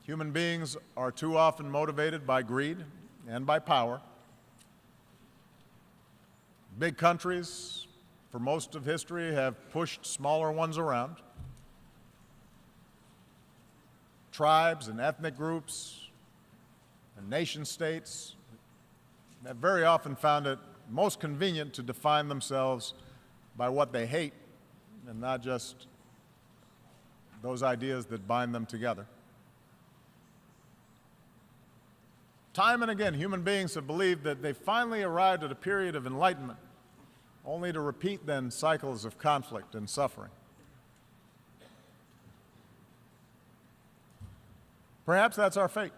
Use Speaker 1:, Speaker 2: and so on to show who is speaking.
Speaker 1: Human beings are too often motivated by greed and by power. Big countries, for most of history, have pushed smaller ones around. Tribes and ethnic groups and nation-states have very often found it most convenient to define themselves by what they hate and not just those ideas that bind them together. Time and again, human beings have believed that they finally arrived at a period of enlightenment, only to repeat then cycles of conflict and suffering. Perhaps that's our fate.